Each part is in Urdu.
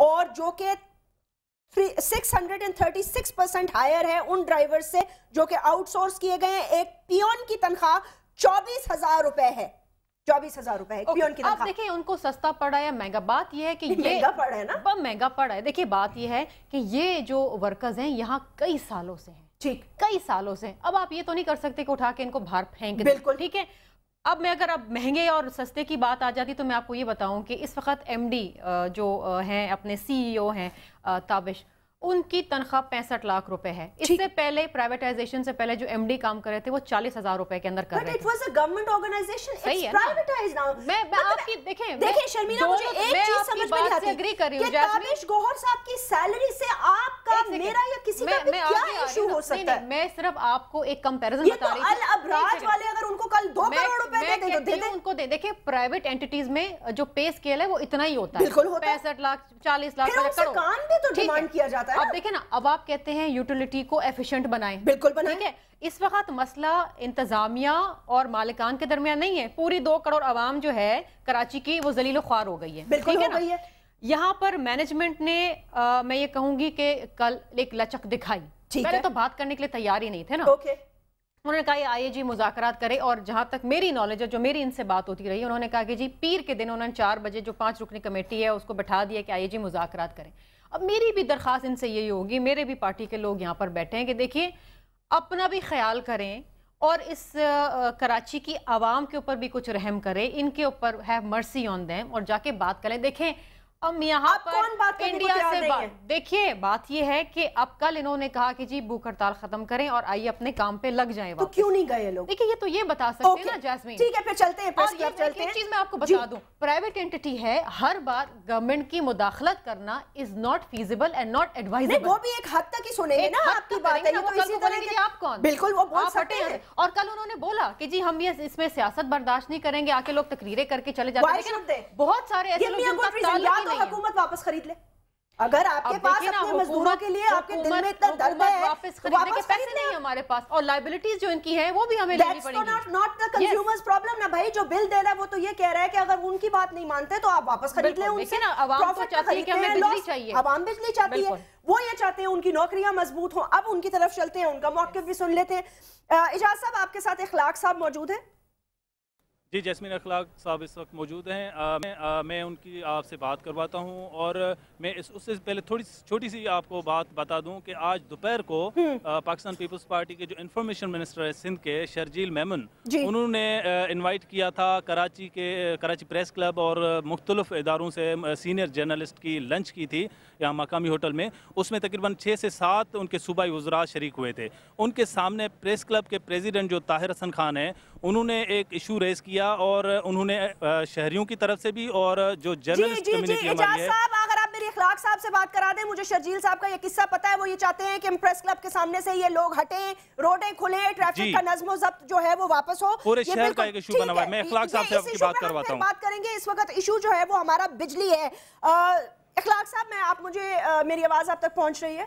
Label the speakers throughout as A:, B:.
A: اور جو کہ 636% ہائر ہے ان ڈرائیور سے جو کہ آؤٹ سورس کیے گئے ہیں. ایک پیون کی تنخواہ 24,000 روپے ہے. 24,000 روپے ہے پیون کی تنخواہ.
B: آپ دیکھیں ان کو سستا پڑا ہے یا مہنگا؟ بات یہ ہے کہ یہ
A: مہنگا پڑا ہے نا,
B: مہنگا پڑا ہے. دیکھیں بات یہ ہے کہ یہ جو ورکرز ہیں یہاں کئی سالوں سے ہیں,
A: ٹھیک,
B: کئی سالوں سے. اب آپ یہ تو نہیں کر سکتے کہ اٹھا کے ان کو باہر پھینک دیں.
A: بالکل
B: ٹھیک ہے. اب میں اگر اب مہنگے اور سستے کی بات آ جاتی تو میں آپ کو یہ بتاؤں کہ اس وقت ایم ڈی جو ہیں اپنے سی ای او ہیں تابش, ان کی تنخواہ 65 لاکھ روپے ہے. اس سے پہلے پرائیویٹائزیشن سے پہلے جو ایم ڈی کام کر رہے تھے وہ 40,000 روپے کے اندر کر رہے تھے. میں آپ کی دیکھیں
A: شرمیلا, مجھے ایک چیز سمجھ میں نہیں آتی کہ تابش گوہر صاحب کی سیلری سے آپ کا میرا یا کسی کا کیا ایشو ہو سکتا ہے؟
B: میں صرف آپ کو ایک کمپیریزن بتا رہی
A: تھی. یہ تو الابراج والے اگر ان کو کل 2 کروڑ روپے دے دیں تو دے دیں ان کو.
B: دیکھیں پرائیویٹ انٹیٹیز میں جو پے اسکیل ہے وہ اتنا ہی ہوتا ہے, 65 لاکھ 40 لاکھ
A: پھر ان سے کام بھی تو ڈیمانڈ کیا جاتا ہے.
B: اب دیکھیں نا, اب آپ کہتے ہیں یوٹیلیٹی کو ایفیشنٹ بنائیں.
A: بالکل بنائیں.
B: ٹھیک ہے, اس وقت مسئلہ انتظامیہ اور مالکان کے درمیان نہیں ہے. پوری 2 کروڑ عوام جو ہے کراچی کی وہ ذلیل و خوار ہو گئی ہے.
A: بالکل ہو گئی ہے.
B: یہاں پر مینجمنٹ نے میں یہ کہوں گی کہ کل ایک لچک دکھائی. پہلے تو بات کرنے کے لیے تیار ہی نہیں تھے نا. انہوں نے کہا یہ آئی اے جی مذاکرات کرے, اور جہاں تک میری نالج ہے, جو میری ان سے بات ہوتی رہی, انہوں نے کہا کہ جی پیر کے دن انہوں نے 4 بجے جو 5 رکنی کمیٹی ہے اس کو بٹھا دیا کہ آئی اے جی مذاکرات کریں. اب میری بھی درخواست ان سے یہی ہوگی, میرے بھی پارٹی کے لوگ یہاں پر بیٹھے ہیں, کہ دیکھیے اپنا بھی خیال کریں اور اس کراچی کی عوام کے اوپر بھی کچھ رحم کریں, ان کے اوپر ہیو مرسی آن دیم, اور جا کے بات کریں. دیکھیں ہم یہاں پر انڈیا سے دیکھیے بات یہ ہے کہ اب کل انہوں نے کہا کہ جی بھوک ہڑتال ختم کریں اور آئیے اپنے کام پہ لگ جائیں.
A: تو کیوں نہیں گئے لوگ؟
B: دیکھیں یہ تو یہ بتا سکتے ہیں نا جاسمین.
A: ٹھیک ہے پھر چلتے ہیں, پریس کلب چلتے ہیں.
B: ایک چیز میں آپ کو بتا دوں, پرائیویٹ انٹیٹی ہے, ہر بار گورنمنٹ کی مداخلت کرنا is not feasible and not advisable.
A: وہ بھی ایک حد تک ہی سنیں گے نا آپ کی بات ہے, تو اسی طرح کہ
B: آپ کون,
A: بالکل وہ بول سکتے ہیں.
B: اور کل انہوں نے بولا کہ جی ہم یہ اس میں سیاست برداشت نہیں کریں گے, آ کے لوگ تقریریں کر کے چلے جاتے ہیں. بہت سارے ایسے لوگ جن کا تعلق ہی نہیں ہے.
A: حکومت واپس خرید لے, اگر آپ کے پاس اپنے مزدوروں کے لیے آپ کے دل میں اتنا درد ہے,
B: واپس خریدنے کے پیسے نہیں ہمارے پاس, اور لائبلٹیز جو ان کی ہیں وہ بھی ہمیں لینی پڑیں گی.
A: That's not the consumer's problem نا بھائی. جو بل دے رہا ہے وہ تو یہ کہہ رہا ہے کہ اگر ان کی بات نہیں مانتے تو آپ واپس خرید لیں ان سے.
B: عوام تو چاہتی ہے کہ ہمیں بجلی چاہیے,
A: عوام بجلی چاہتی ہے, وہ یہ چاہتے ہیں ان کی نوکریاں مضبوط ہوں. اب ان کی طرف چلتے ہیں, ان کا موقف بھی سن لیتے ہیں. اجاز صاحب آپ کے ساتھ اخلاق صاحب موجود ہیں.
C: جی جیسمین اخلاق صاحب اس وقت موجود ہیں. میں ان کی آپ سے بات کرواتا ہوں, اور میں اس سے پہلے تھوڑی چھوٹی سی آپ کو بات بتا دوں کہ آج دوپہر کو پاکستان پیپلز پارٹی کے جو انفارمیشن منسٹر ہے سندھ کے شرجیل میمن, انہوں نے انوائٹ کیا تھا کراچی پریس کلب اور مختلف اداروں سے سینئر جرنلسٹ کی لنچ کی تھی یہاں مقامی ہوٹل میں. اس میں تقریباً 6 سے 7 ان کے صوبائی وزراء شریک ہوئے تھے. ان کے سامنے پریس کلب کے پریزیڈنٹ جو طاہر حسن خان ہیں, انہوں نے ایک ایشو ریز کیا, اور انہوں نے شہریوں کی طرف سے بھی اور جو جرنلسٹ کمیونٹی ہماری ہے.
A: اگر آپ میری اخلاق صاحب سے بات کرا دیں, مجھے شرجیل صاحب کا یہ قصہ پتا ہے. وہ یہ چاہتے ہیں کہ پریس کلب کے سامنے سے یہ لوگ ہٹیں, روڈیں کھلیں, ٹریفک کا نظم و ضبط جو ہے وہ واپس ہو.
C: پورے شہر کا ایک ایشو بنا ہوا ہے. میں اخلاق صاحب سے آپ کی بات کرواتا ہوں.
A: بات کریں گے. اس وقت ایشو جو ہے وہ ہمارا بجلی ہے. اخلاق صاحب آپ مجھے میری آواز آپ تک پہنچ رہی ہے؟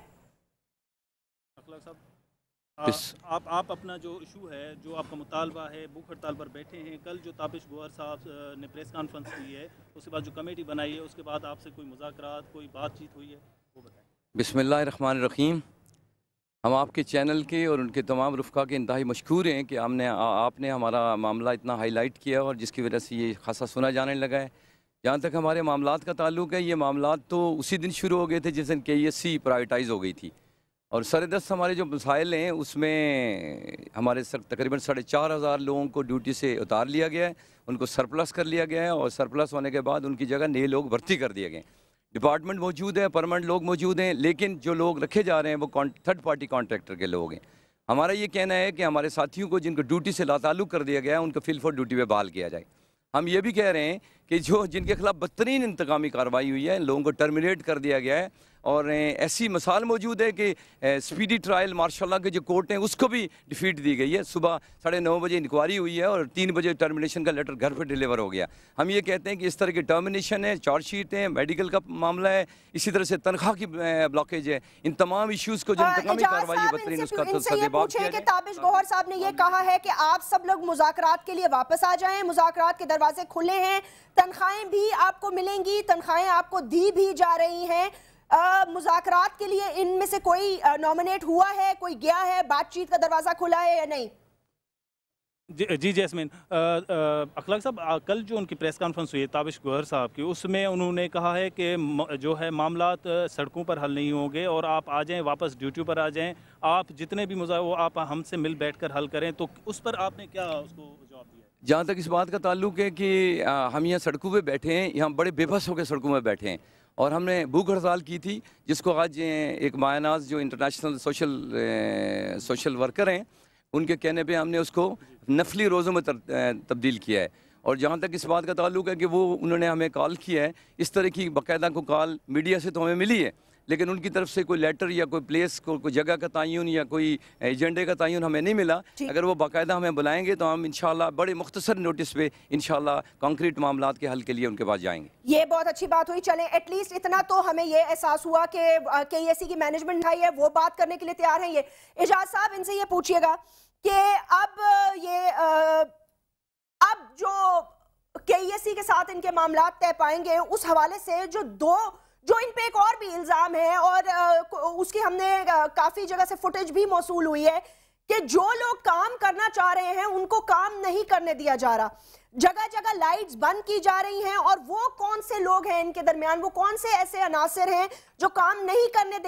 C: اخلاق صاحب آپ اپنا جو ایشو ہے, جو آپ کا مطالبہ ہے, بھوک ہڑتال پر بیٹھے ہیں. کل جو تابش گوہر صاحب نے پریس کانفرنس کی ہے, اس کے بعد جو کمیٹی بنائی ہے, اس کے بعد آپ سے کوئی مذاکرات, کوئی بات چیت ہوئی ہے, وہ بتائیں.
D: بسم اللہ الرحمن الرحیم. ہم آپ کے چینل کے اور ان کے تمام رفقا کے انتہائی مشکور ہیں کہ آپ نے ہمارا معاملہ اتنا ہائی لائٹ کیا, اور جس کی وجہ سے یہ خاصا سنا جانے لگا ہے. جہاں تک ہمارے معاملات کا تعلق ہے, یہ معاملات تو اسی دن شروع ہو گئے تھے جس دن KESC پرائیویٹائز ہو گئی تھی, اور سردست ہمارے جو مسائل ہیں اس میں ہمارے تقریباً 4,500 لوگوں کو ڈیوٹی سے اتار لیا گیا ہے, ان کو سرپلس کر لیا گیا ہے, اور سرپلس ہونے کے بعد ان کی جگہ نئے لوگ بھرتی کر دیے گئے. ڈپارٹمنٹ موجود ہے, پرمنٹ لوگ موجود ہیں, لیکن جو لوگ رکھے جا رہے ہیں وہ تھرڈ پارٹی کانٹریکٹر کے لوگ ہیں. ہمارا یہ کہنا ہے کہ ہمارے ساتھیوں کو جن کو ڈیوٹی سے لاتعلق کر دیا گیا ہے, ان کو فل فور ڈیوٹی پہ بحال کیا جائے. ہم یہ بھی کہہ رہے ہیں کہ جن کے خلاف بدترین انتقامی کارروائی ہوئی ہے, ان لوگوں کو ٹرمینیٹ کر دیا گیا ہے, اور ایسی مثال موجود ہے کہ سپیڈی ٹرائل ماشاءاللہ کے جو کورٹ ہیں اس کو بھی ڈیفیٹ دی گئی ہے. صبح 9:30 بجے انکوائری ہوئی ہے اور 3 بجے ٹرمینیشن کا لیٹر گھر پہ ڈیلیور ہو گیا. ہم یہ کہتے ہیں کہ اس طرح کی ٹرمینیشن ہے, چارج شیٹ ہے, میڈیکل کا معاملہ ہے, اسی طرح سے تنخواہ کی بلاکیج ہے, ان تمام ایشوز کو جو انتقامی کارروائی ہے بہترین اس کا
A: سدباب کیا جائے. تابش گوہر صاحب نے یہ کہا ہے کہ آپ سب لوگ مذاکرات کے لیے واپس آ جائیں, مذاکرات کے دروازے کھلے ہیں, تنخواہیں بھی آپ کو ملیں گی, تنخواہیں آپ کو دی بھی جا رہی ہیں. مذاکرات کے لیے ان میں سے کوئی نومینیٹ ہوا ہے, کوئی گیا ہے, بات چیت کا دروازہ کھلا ہے یا نہیں؟
C: جی جیسمین, اخلاق صاحب کل جو ان کی پریس کانفرنس ہوئی ہے تابش گوہر صاحب کی, اس میں انہوں نے کہا ہے کہ جو ہے معاملات سڑکوں پر حل نہیں ہوں گے اور آپ آ جائیں, واپس ڈیوٹی پر آ جائیں, آپ جتنے بھی وہ آپ ہم سے مل بیٹھ کر حل کریں. تو اس پر آپ نے کیا اس کو جواب دیا؟
D: جہاں تک اس بات کا تعلق ہے کہ ہم یہاں سڑکوں پہ بیٹھے ہیں, یہاں بڑے بے بس ہو کے سڑکوں میں بیٹھے ہیں, اور ہم نے بھوک ہڑتال کی تھی جس کو آج ایک مایہ ناز جو انٹرنیشنل سوشل ورکر ہیں ان کے کہنے پہ ہم نے اس کو نفلی روزوں میں تبدیل کیا ہے. اور جہاں تک اس بات کا تعلق ہے کہ انہوں نے ہمیں کال کیا ہے, اس طرح کی باقاعدہ کو کال میڈیا سے تو ہمیں ملی ہے, لیکن ان کی طرف سے کوئی لیٹر یا کوئی پلیس کوئی جگہ کا تعین یا کوئی ایجنڈے کا تعین ہمیں نہیں ملا. اگر وہ باقاعدہ ہمیں بلائیں گے تو ہم انشاءاللہ بڑے مختصر نوٹس پہ انشاءاللہ کانکریٹ معاملات کے حل کے لیے ان کے پاس جائیں گے.
A: یہ بہت اچھی بات ہوئی. چلیں ایٹ لیسٹ اتنا تو ہمیں یہ احساس ہوا کہ KESC کی مینجمنٹ ہے وہ بات کرنے کے لیے تیار ہیں. یہ اعجاز صاحب ان سے یہ پوچھئے گا کہ اب جو KESC کے ساتھ ان کے معاملات طے پائیں گے, اس حوالے سے جو ان پہ ایک اور بھی الزام ہے اور اس کی ہم نے کافی جگہ سے فوٹیج بھی موصول ہوئی ہے کہ جو لوگ کام کرنا چاہ رہے ہیں ان کو کام نہیں کرنے دیا جا رہا, جگہ جگہ لائٹس بند کی جا رہی ہیں. اور وہ کون سے لوگ ہیں ان کے درمیان, وہ کون سے ایسے عناصر ہیں جو کام نہیں کرنے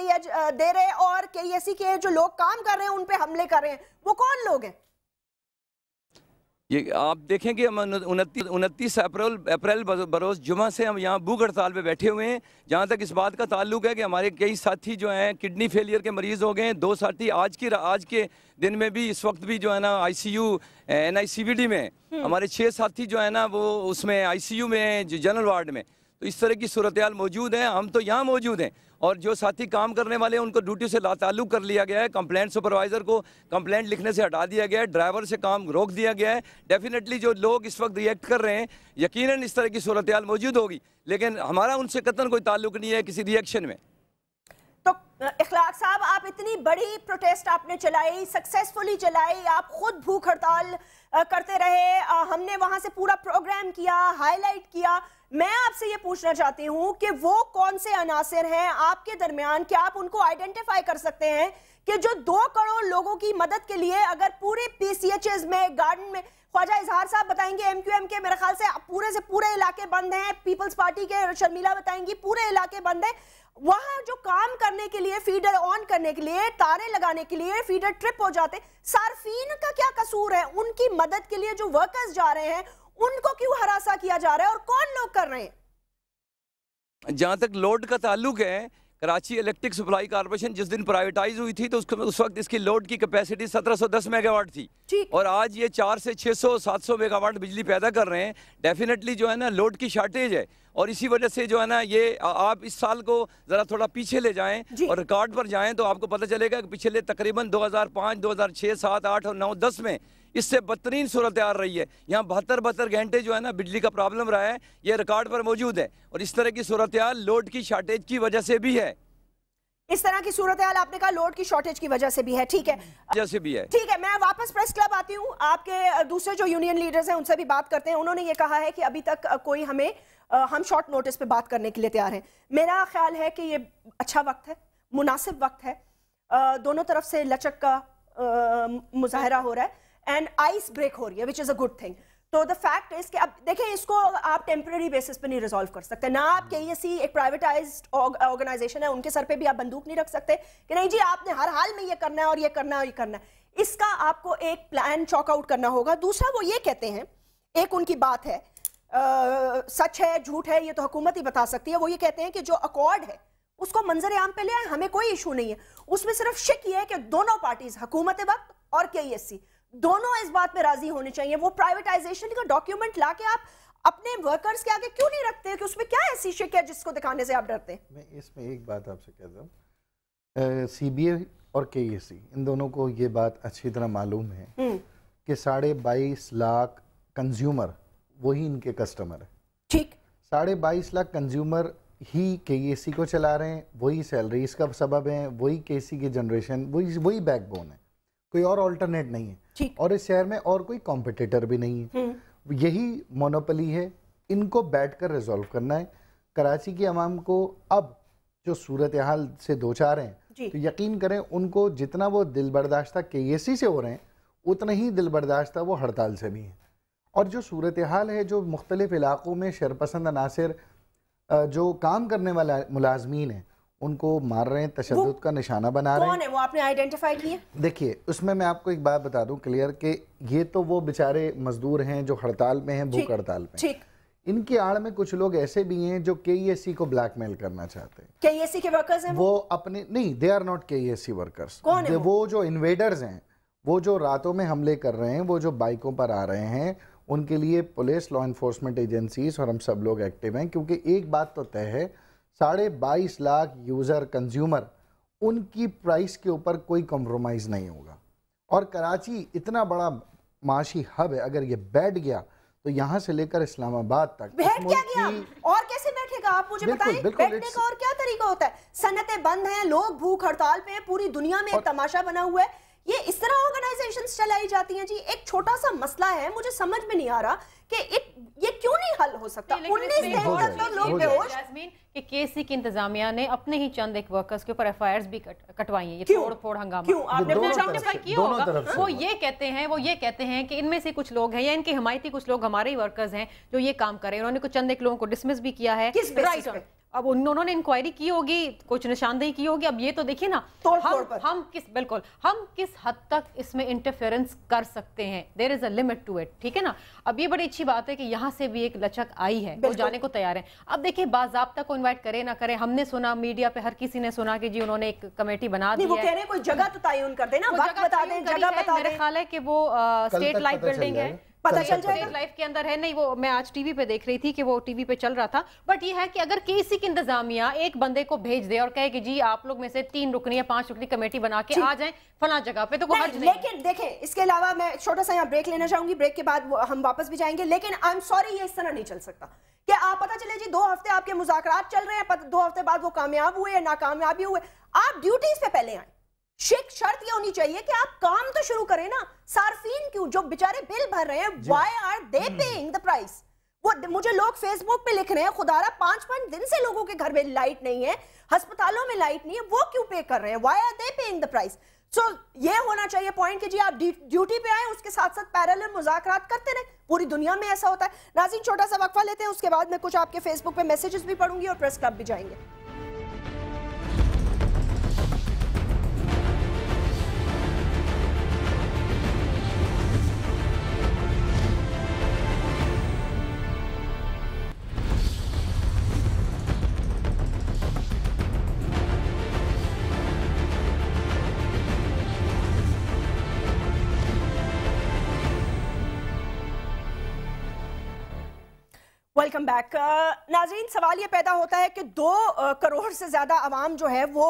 A: دے رہے اور KESC کے جو لوگ کام کر رہے ہیں ان پہ حملے کر رہے ہیں, وہ کون لوگ ہیں؟
D: یہ آپ دیکھیں کہ ہم 29 اپریل بروز جمعہ سے ہم یہاں بھوک ہڑتال پہ بیٹھے ہوئے ہیں. جہاں تک اس بات کا تعلق ہے کہ ہمارے کئی ساتھی جو ہیں کڈنی فیلئر کے مریض ہو گئے ہیں, 2 ساتھی آج کے دن میں بھی اس وقت بھی جو ہے نا ICU NICVD میں, ہمارے 6 ساتھی جو ہے نا وہ اس میں ICU میں ہیں جنرل وارڈ میں. تو اس طرح کی صورتحال موجود ہیں. ہم تو یہاں موجود ہیں اور جو ساتھی کام کرنے والے ہیں ان کو ڈیوٹی سے لا تعلق کر لیا گیا ہے. کمپلینٹ سپروائزر کو کمپلینٹ لکھنے سے ہٹا دیا گیا ہے, ڈرائیور سے کام روک دیا گیا ہے. ڈیفینیٹلی جو لوگ اس وقت ریئیکٹ کر رہے ہیں یقیناً اس طرح کی صورتحال موجود ہوگی, لیکن ہمارا ان سے قطعاً کوئی تعلق نہیں ہے کسی ریئیکشن میں.
A: تو اخلاق صاحب آپ اتنی بڑی پروٹیسٹ آپ نے چلائی, سکسیسفلی چلائی, آپ خود بھوک ہڑتال کرتے رہے, ہم نے وہاں سے پورا پروگرام کیا, ہائی لائٹ کیا. میں آپ سے یہ پوچھنا چاہتی ہوں کہ وہ کون سے عناصر ہیں آپ کے درمیان, کیا آپ ان کو آئیڈینٹیفائی کر سکتے ہیں کہ جو 2 کروڑ لوگوں کی مدد کے لیے اگر پورے PCHs میں, گارڈن میں, خواجہ اظہار صاحب بتائیں گے MQM کے میرے خیال سے پورے سے پورے علاقے بند ہیں, پیپلز پارٹی کے شرمیلا بتائیں گی پورے علاقے بند ہیں, وہاں جو کام کرنے کے لیے, فیڈر آن کرنے کے لیے, تارے لگانے کے لیے فیڈر ٹرپ ہو جاتے, صارفین کا کیا قصور ہے؟ ان کی مدد کے لیے جو ورکرز جا رہے ہیں ان کو کیوں ہراساں کیا جا رہا ہے اور کون لوگ کر رہے ہیں؟
D: جہاں تک لوڈ کا تعلق ہے, کراچی الیکٹرک سپلائی کارپوریشن جس دن پرائیویٹائز ہوئی تھی تو اس وقت اس کی لوڈ کی کیپیسٹی 1710 میگا واٹ تھی, اور آج یہ 400 سے 600 700 میگا واٹ بجلی پیدا کر رہے ہیں. ڈیفینیٹلی جو ہے نا لوڈ کی شارٹیج ہے, اور اسی وجہ سے جو ہے نا یہ آپ اس سال کو ذرا تھوڑا پیچھے لے جائیں اور ریکارڈ پر جائیں تو آپ کو پتہ چلے گا کہ پچھلے تقریباً 2005 2006 7 8 اور 9 10 میں اس سے بدترین صورتحال رہی ہے. یہاں 72 گھنٹے جو ہے نا بجلی کا پرابلم رہا ہے, یہ ریکارڈ پر موجود ہے, اور اس طرح کی صورتحال لوڈ کی شارٹیج کی وجہ سے بھی ہے.
A: اس طرح کی صورتحال آپ نے کہا لوڈ کی شارٹیج کی وجہ سے بھی ہے, ٹھیک ہے,
D: وجہ سے بھی ہے.
A: ٹھیک ہے, میں واپس پریس کلب آتی ہوں. آپ کے دوسرے جو یونین لیڈرز ہیں ان سے بھی بات کرتے ہیں. انہوں نے یہ کہا ہے کہ ابھی تک کوئی ہم شارٹ نوٹس پہ بات کرنے کے لیے تیار ہیں. میرا خیال ہے کہ یہ اچھا وقت ہے, مناسب وقت ہے, دونوں طرف سے لچک کا مظاہرہ ہو رہا ہے اینڈ آئس بریک ہو رہی ہے, وچ از اے گڈ تھنگ. تو دا فیکٹ از کہ اب دیکھیں اس کو آپ ٹیمپرری بیسس پہ نہیں ریزالو کر سکتے. نہ آپ KESC ایک پرائیویٹائزڈ آرگنائزیشن ہے, ان کے سر پہ بھی آپ بندوق نہیں رکھ سکتے کہ نہیں جی آپ نے ہر حال میں یہ کرنا ہے اور یہ کرنا ہے اور یہ کرنا ہے. اس کا آپ کو ایک پلان چاک آؤٹ کرنا ہوگا. دوسرا وہ یہ کہتے ہیں, ایک ان کی بات ہے, سچ ہے جھوٹ ہے یہ تو حکومت ہی بتا سکتی ہے, وہ یہ کہتے ہیں کہ جو اکارڈ ہے اس کو منظر عام پہ لے آئیں, ہمیں کوئی ایشو نہیں ہے. اس میں صرف شک یہ ہے کہ دونوں پارٹیز, حکومت وقت اور KESC, دونوں اس بات پہ راضی ہونے چاہیے. وہ پرائیویٹائزیشن کا ڈاکیومنٹ لا کے آپ اپنے ورکرز کے آگے کیوں نہیں رکھتے کہ اس میں کیا ایسی شک ہے جس کو دکھانے سے آپ ڈرتے ہیں؟
E: میں اس میں ایک بات آپ سے کہتا ہوں، سی بی اے اور کے اے سی ان دونوں کو یہ بات اچھی طرح معلوم ہے کہ 22.5 لاکھ کنزیومر وہی ان کے کسٹمر ہیں.
A: ٹھیک،
E: 22.5 لاکھ کنزیومر ہی کے اے سی کو چلا رہے ہیں، وہی سیلریز کا سبب ہیں، وہی کے سی کی جنریشن، وہی بیک بون ہے، کوئی اور آلٹرنیٹ نہیں ہے. اور اس شہر میں اور کوئی کمپٹیٹر بھی نہیں ہے، یہی مونوپلی ہے. ان کو بیٹھ کر ریزولو کرنا ہے. کراچی کی عوام کو اب جو صورتحال سے دوچار ہیں تو یقین کریں ان کو جتنا وہ دل برداشتہ کے اے سی سے ہو رہے ہیں اتنا ہی دل برداشتہ وہ ہڑتال سے بھی ہیں. اور جو صورتحال ہے، جو مختلف علاقوں میں شرپسند عناصر جو کام کرنے والا ملازمین ہیں ان کو مار رہے ہیں، تشدد کا نشانہ بنا رہے ہیں.
A: کون ہے وہ آپ نے آئیڈینٹیفائی کیے؟
E: دیکھیے اس میں آپ کو ایک بات بتا دوں کلیئر کہ یہ تو وہ بیچارے مزدور ہیں جو ہڑتال میں ہیں، بھوک ہڑتال میں. ان کی آڑ میں کچھ لوگ ایسے بھی ہیں جو کے ای ایس سی کو بلیک میل کرنا چاہتے ہیں.
A: کے ای ایس سی کے ورکرز ہیں
E: وہ اپنے نہیں، دے آر ناٹ کے ای ایس سی ورکرز. وہ جو انویڈرز ہیں، وہ جو راتوں میں حملے کر رہے ہیں، وہ جو بائکوں پر آ رہے ہیں، ان کے لیے پولیس، لا انفورسمنٹ ایجنسیز اور ہم سب لوگ ایکٹیو ہیں. کیونکہ ایک بات تو طے ہے، 22.5 لاکھ یوزر کنزیومر، ان کی پرائس کے اوپر کوئی کمپرومائز نہیں ہوگا. اور کراچی اتنا بڑا معاشی ہب ہے، اگر یہ بیٹھ گیا تو یہاں سے لے کر اسلام آباد تک
A: بیٹھ کیا گیا اور کیسے بیٹھے گا؟ آپ مجھے بتائیں بیٹھنے کا اور کیا طریقہ ہوتا ہے؟ صنعتیں بند ہیں، لوگ بھوک ہڑتال پہ ہیں، پوری دنیا میں ایک تماشا بنا ہوا ہے. یہ اس طرح آرگنائزیشنز چلائی جاتی ہیں. جی ایک چھوٹا سا مسئلہ ہے، مجھے سمجھ میں نہیں آ رہا کہ یہ کیوں نہیں حل ہو سکتا؟ 19 دن تک تو لوگ بے ہوش.
B: کہ کے سی کی انتظامیہ نے اپنے ہی چند ایک ورکرز کے اوپر ایف آئی آرز بھی کٹوائی ہیں. یہ توڑ پھوڑ ہنگامہ
A: کیوں آپ نے
B: جسٹیفائی کیا ہوگا. وہ یہ کہتے ہیں کہ ان میں سے کچھ لوگ ہیں یا ان کے حمایتی کچھ لوگ ہمارے ہی ورکرز ہیں جو یہ کام کر رہے ہیں. انہوں نے کچھ چند ایک لوگوں کو ڈسمس بھی کیا ہے. اب انہوں نے انکوائری کی ہوگی، کچھ نشاندہی کی ہوگی. اب یہ تو دیکھیں نا ہم کس حد تک اس میں انٹرفیئرنس کر سکتے ہیں. دیر از اے لمٹ ٹو اٹ. ٹھیک ہے نا. اب یہ بڑی اچھی بات ہے کہ یہاں سے بھی ایک لچک آئی ہے، وہ جانے کو تیار ہیں. اب دیکھیں باضابطہ کو انوائٹ کرے نہ کرے، ہم نے سنا میڈیا پہ ہر کسی نے سنا کہ جی انہوں نے ایک کمیٹی بنا دی ہے.
A: وہ کہہ رہے ہیں کوئی جگہ تو تعین کر دیں نا، وقت بتا دیں، جگہ بتا دیں.
B: میرے خیال ہے کہ وہ اسٹیٹ لائف بلڈنگ ہے،
A: پتہ چل جائے گا
B: لائف کے اندر ہے. نہیں وہ میں آج ٹی وی پہ دیکھ رہی تھی کہ وہ ٹی وی پہ چل رہا تھا. بٹ یہ ہے کہ اگر کسی کی انتظامیہ ایک بندے کو بھیج دے اور کہے کہ جی آپ لوگ میں سے 3 رکنی یا 5 رکنی کمیٹی بنا کے آ جائیں فلاں جگہ پہ، تو کوئی حرج نہیں.
A: لیکن دیکھیں اس کے علاوہ میں چھوٹا سا یہاں بریک لینا چاہوں گی. بریک کے بعد ہم واپس بھی جائیں گے. لیکن آئی ایم سوری، یہ اس طرح نہیں چل سکتا کہ آپ پتہ چلے جی 2 ہفتے آپ کے مذاکرات چل رہے ہیں، 2 ہفتے بعد وہ کامیاب ہوئے یا ناکامیابی ہوئے. آپ ڈیوٹیز پہ پہلے آئیں. شرط یہ ہونی چاہیے کہ آپ کام تو شروع کریں نا. صارفین کیوں جو بیچارے بل بھر رہے ہیں، why are they paying the price؟ وہ مجھے لوگ فیس بک پہ لکھ رہے ہیں خدا را 5 دن سے لوگوں کے گھر میں لائٹ نہیں ہے، ہسپتالوں میں لائٹ نہیں ہے، وہ کیوں پے کر رہے ہیں؟ why are they paying the price؟ سو یہ ہونا چاہیے پوائنٹ کہ جی آپ ڈیوٹی پہ آئیں، اس کے ساتھ ساتھ پیرالل مذاکرات کرتے رہیں. پوری دنیا میں ایسا ہوتا ہے. ناظرین چھوٹا سا وقفہ لیتے ہیں، اس کے بعد میں کچھ آپ کے فیس بک پہ میسیجز بھی پڑھوں گی اور پریس کلب بھی جائیں گے. Welcome back. ناظرین سوال یہ پیدا ہوتا ہے کہ 2 کروڑ سے زیادہ عوام جو ہے وہ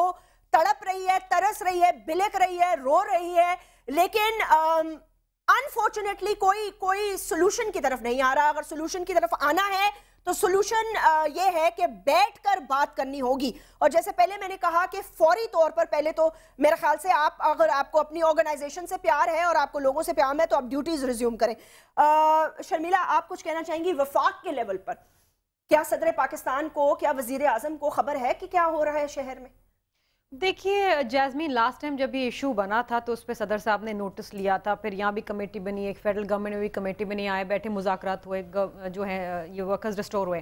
A: تڑپ رہی ہے، ترس رہی ہے، بلک رہی ہے، رو رہی ہے، لیکن انفارچونیٹلی کوئی سولوشن کی طرف نہیں آ رہا. اگر سولوشن کی طرف آنا ہے تو سولوشن یہ ہے کہ بیٹھ کر بات کرنی ہوگی. اور جیسے پہلے میں نے کہا کہ فوری طور پر پہلے تو میرے خیال سے اگر آپ کو اپنی آرگنائزیشن سے پیار ہے اور آپ کو لوگوں سے پیار ہے تو آپ ڈیوٹیز ریزیوم کریں. شرمیلا آپ کچھ کہنا چاہیں گی وفاق کے لیول پر؟ کیا صدر پاکستان کو، کیا وزیر اعظم کو خبر ہے کہ کیا ہو رہا ہے شہر میں؟
B: دیکھیے جیسمین، لاسٹ ٹائم جب یہ ایشو بنا تھا تو اس پہ صدر صاحب نے نوٹس لیا تھا. پھر یہاں بھی کمیٹی بنی، ایک فیڈرل گورنمنٹ میں بھی کمیٹی بنی، آئے بیٹھے مذاکرات ہوئے، جو ہے یہ ورکرز ریسٹور ہوئے.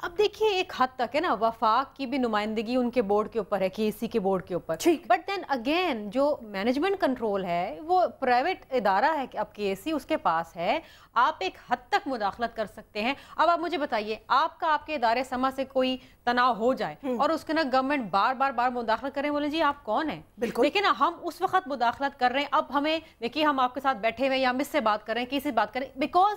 B: اب دیکھیے ایک حد تک ہے نا وفاق کی بھی نمائندگی ان کے بورڈ کے اوپر ہے، کے سی کے بورڈ کے اوپر. بٹ دین اگین جو مینجمنٹ کنٹرول ہے وہ پرائیویٹ ادارہ ہے کہ اب کے سی اس کے پاس ہے. آپ ایک حد تک مداخلت کر سکتے ہیں. اب آپ مجھے بتائیے، آپ کے ادارے سما سے کوئی تناؤ ہو جائے اور اس کے نا گورنمنٹ بار مداخلت کریں، بولیں جی آپ کون ہیں؟ لیکن نا ہم اس وقت مداخلت کر رہے ہیں. اب ہمیں دیکھیے ہم آپ کے ساتھ بیٹھے ہوئے یا ہم اس سے بات کر رہے ہیں، کسی سے بات کریں، بیکاز